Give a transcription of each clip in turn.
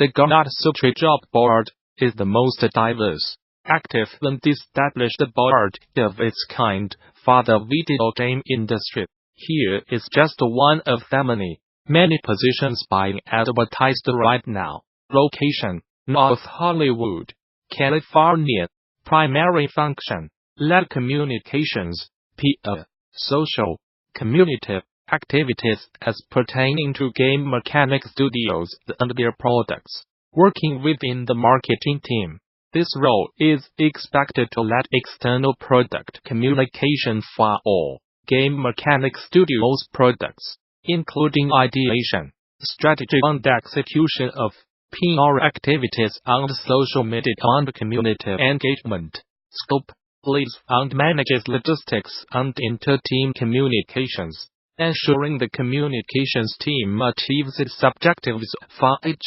The Gamasutra job board is the most diverse, active and established board of its kind for the video game industry. Here is just one of the many positions being advertised right now. Location: North Hollywood, California. Primary function: lead communications, PR, social, community activities as pertaining to game mechanic studios and their products. Working within the marketing team, this role is expected to lead external product communication for all game mechanic studios products, including ideation, strategy and execution of PR activities and social media and community engagement. Scope: leads and manages logistics and inter-team communications, ensuring the communications team achieves its objectives for each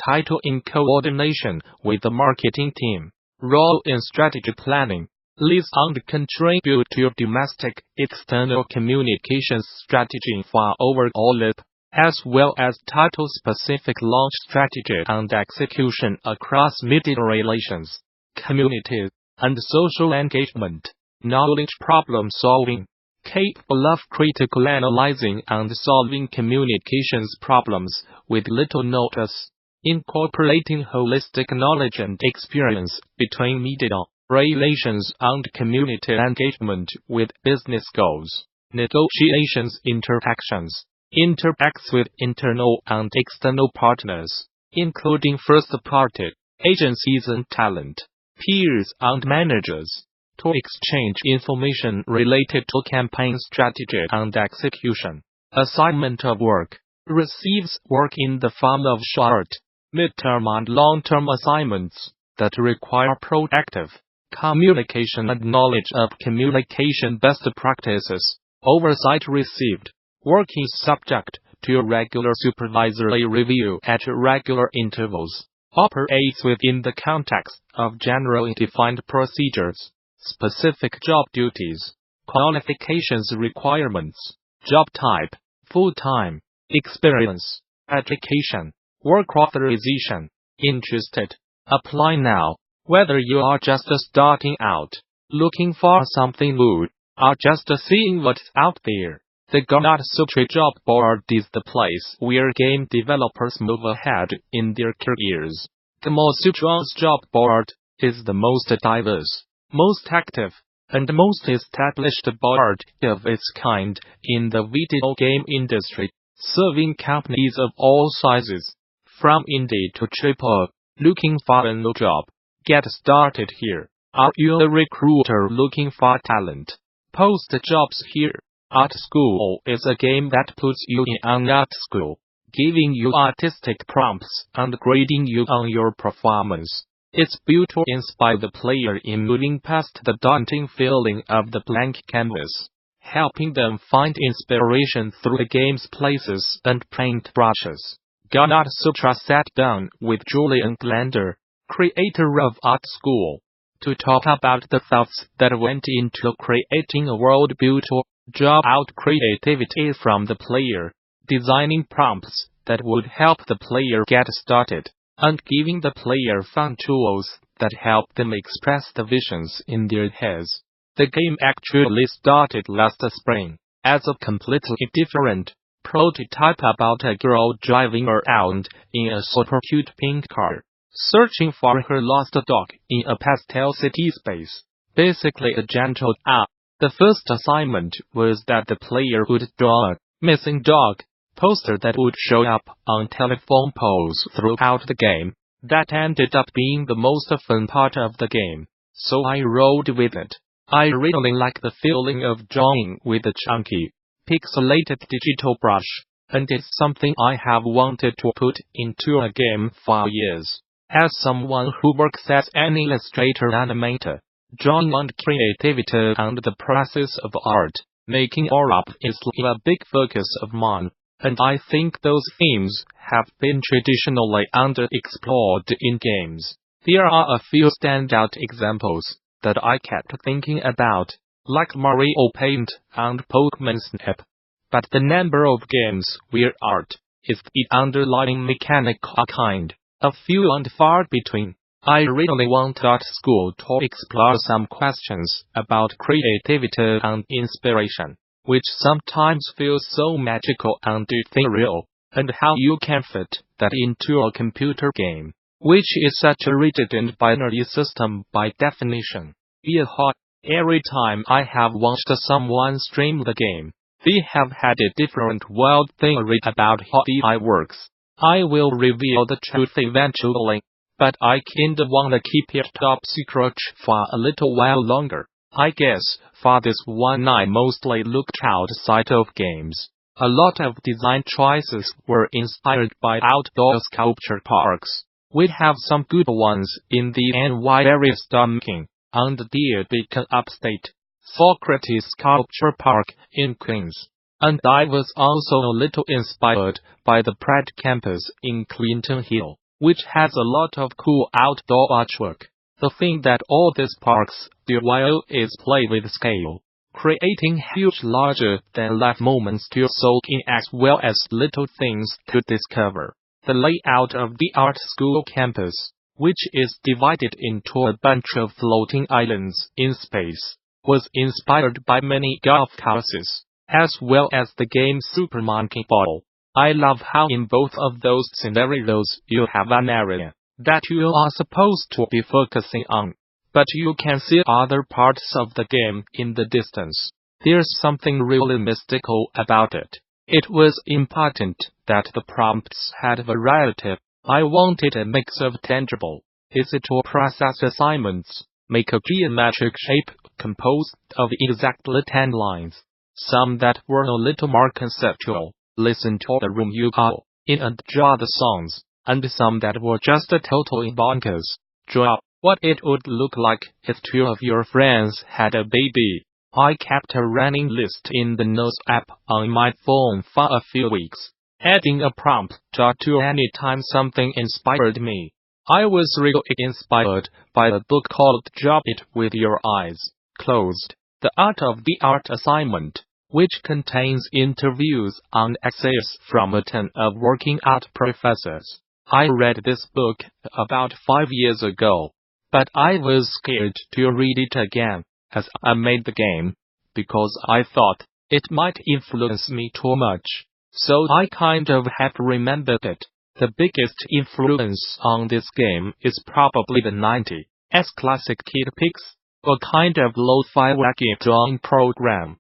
title in coordination with the marketing team. Role in strategy planning: leads and contribute to your domestic, external communications strategy for overall IP, as well as title-specific launch strategy and execution across media relations, community, and social engagement. Knowledge problem-solving: capable of critical analyzing and solving communications problems with little notice, incorporating holistic knowledge and experience between media relations and community engagement with business goals, negotiations, interacts with internal and external partners, including first-party agencies and talent, peers and managers, to exchange information related to campaign strategy and execution. Assignment of work: receives work in the form of short, mid-term and long-term assignments that require proactive communication and knowledge of communication best practices. Oversight received: work is subject to a regular supervisory review at regular intervals. Operates within the context of generally defined procedures. Specific job duties, qualifications requirements, job type, full-time, experience, education, work authorization. Interested? Apply now. Whether you are just starting out, looking for something new, or just seeing what's out there, the Gamasutra job board is the place where game developers move ahead in their careers. Gamasutra's job board is the most diverse, most active, and most established board of its kind in the video game industry, serving companies of all sizes, from indie to AAA. Looking for a new job? Get started here. Are you a recruiter looking for talent? Post jobs here. Art School is a game that puts you in an art school, giving you artistic prompts and grading you on your performance. It's built to inspire the player in moving past the daunting feeling of the blank canvas, helping them find inspiration through the game's places and paintbrushes. Gamasutra sat down with Julian Glender, creator of Art School, to talk about the thoughts that went into creating a world built to draw out creativity from the player, designing prompts that would help the player get started, and giving the player fun tools that help them express the visions in their heads. The game actually started last spring, as a completely different prototype about a girl driving around in a super cute pink car, searching for her lost dog in a pastel city space. Basically a gentle The first assignment was that the player would draw a missing dog poster that would show up on telephone poles throughout the game. That ended up being the most fun part of the game, so I rolled with it. I really like the feeling of drawing with a chunky, pixelated digital brush, and it's something I have wanted to put into a game for years. As someone who works as an illustrator animator, drawing and creativity and the process of art making art is a big focus of mine, and I think those themes have been traditionally underexplored in games. There are a few standout examples that I kept thinking about, like Mario Paint and Pokemon Snap. But the number of games where art is the underlying mechanic are kind a few and far between. I really want school to explore some questions about creativity and inspiration, which sometimes feels so magical and ethereal, and how you can fit that into a computer game, which is such a rigid and binary system by definition. Every time I have watched someone stream the game, they have had a different wild theory about how AI works. I will reveal the truth eventually, but I kinda wanna keep it top secret for a little while longer. I guess for this one I mostly looked outside of games. A lot of design choices were inspired by outdoor sculpture parks. We have some good ones in the NY area stomaching, and Deer Beacon upstate, Socrates Sculpture Park in Queens. And I was also a little inspired by the Pratt campus in Clinton Hill, which has a lot of cool outdoor artwork. The thing that all these parks do well is play with scale, creating huge larger-than-life moments to soak in as well as little things to discover. The layout of the art school campus, which is divided into a bunch of floating islands in space, was inspired by many golf courses, as well as the game Super Monkey Ball. I love how in both of those scenarios you have an area that you are supposed to be focusing on, but you can see other parts of the game in the distance. There's something really mystical about it. It was important that the prompts had variety. I wanted a mix of tangible, easy-to-process assignments, make a geometric shape composed of exactly 10 lines, some that were a little more conceptual, listen to the room you are in and draw the songs, and some that were just totally bonkers. Draw what it would look like if two of your friends had a baby. I kept a running list in the Notes app on my phone for a few weeks, adding a prompt to any time something inspired me. I was really inspired by a book called Drop It With Your Eyes Closed, The Art of the Art Assignment, which contains interviews and essays from a ton of working art professors. I read this book about 5 years ago, but I was scared to read it again as I made the game, because I thought it might influence me too much. So I kind of have remembered it. The biggest influence on this game is probably the 90s classic Kid Pix, a kind of lo-fi wacky drawing program.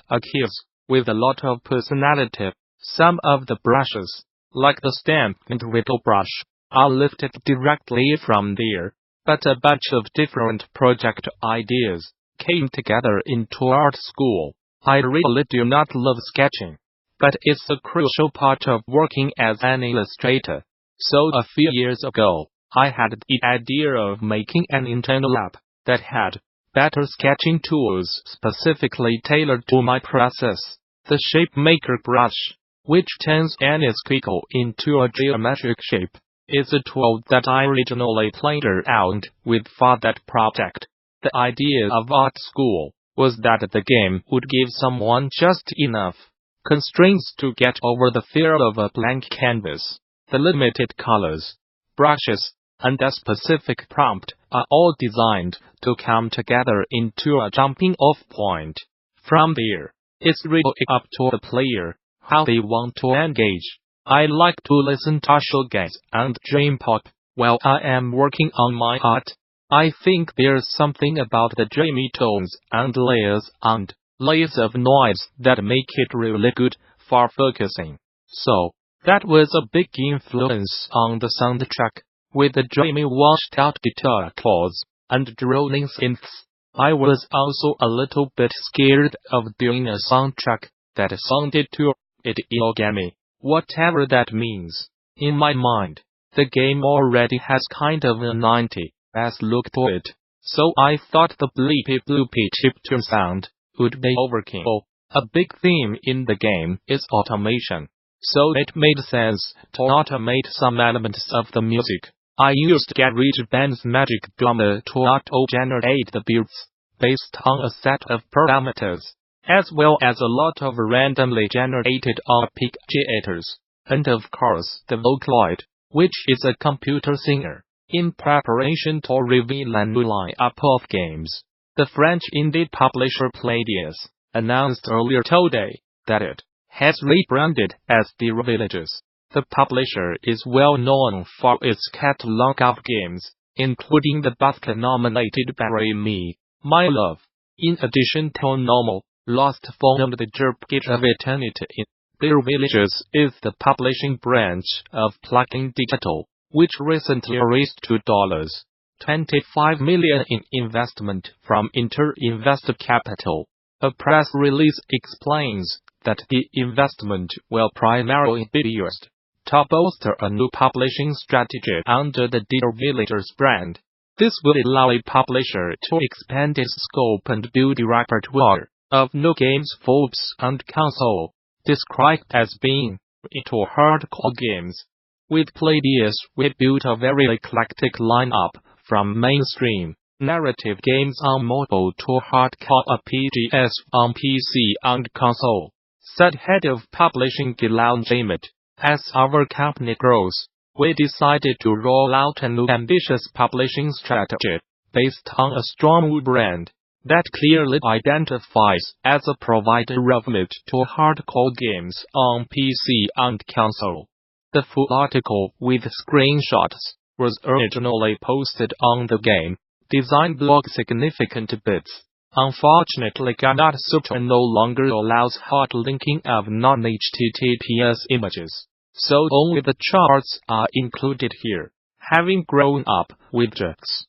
A kiss with a lot of personality. Some of the brushes, like the stamp and whittle brush, are lifted directly from there, but a bunch of different project ideas came together into art school. I really do not love sketching, but it's a crucial part of working as an illustrator. So a few years ago, I had the idea of making an internal app that had better sketching tools specifically tailored to my process. The Shape Maker brush, which turns any squiggle into a geometric shape, is a tool that I originally played around with for that project. The idea of art school was that the game would give someone just enough constraints to get over the fear of a blank canvas. The limited colors, brushes, and a specific prompt are all designed to come together into a jumping-off point. From there, it's really up to the player how they want to engage. I like to listen to shoegaze and dream pop while I am working on my art. I think there's something about the dreamy tones and layers of noise that make it really good for focusing. So, that was a big influence on the soundtrack, with the dreamy washed-out guitar chords and droning synths. I was also a little bit scared of doing a soundtrack that sounded too origami, whatever that means. In my mind, the game already has kind of a 90s look to it, so I thought the bleepy bloopy chiptune sound would be overkill. A big theme in the game is automation, so it made sense to automate some elements of the music. I used GarageBand's Magic Drummer to auto-generate the beats based on a set of parameters, as well as a lot of randomly generated arpeggiators, and of course the Vocaloid, which is a computer singer, in preparation to reveal a new lineup of games. The French indie publisher Playdius announced earlier today that it has rebranded as Dear Villages. The publisher is well known for its catalog of games, including the Basket-nominated Bury Me, My Love, in addition to Normal, Lost Phone and The Gate of Eternity. Dear Villages is the publishing branch of Plugin Digital, which recently raised $25 million in investment from Inter-Investor Capital. A press release explains that the investment will primarily be used to bolster a new publishing strategy under the Dear Villages brand. This will allow a publisher to expand its scope and build a repertoire of new games for apps and console, described as being into hardcore games. With Playdius, we built a very eclectic lineup, from mainstream narrative games on mobile to hardcore RPGs on PC and console, said head of publishing Guillaume Jamet. As our company grows, we decided to roll out a new ambitious publishing strategy based on a strong brand that clearly identifies as a provider of mid to hardcore games on PC and console. The full article with screenshots was originally posted on the game design blog Significant Bits. Unfortunately, Gamasutra no longer allows hot linking of non-HTTPS images, so only the charts are included here. Having grown up with JAX,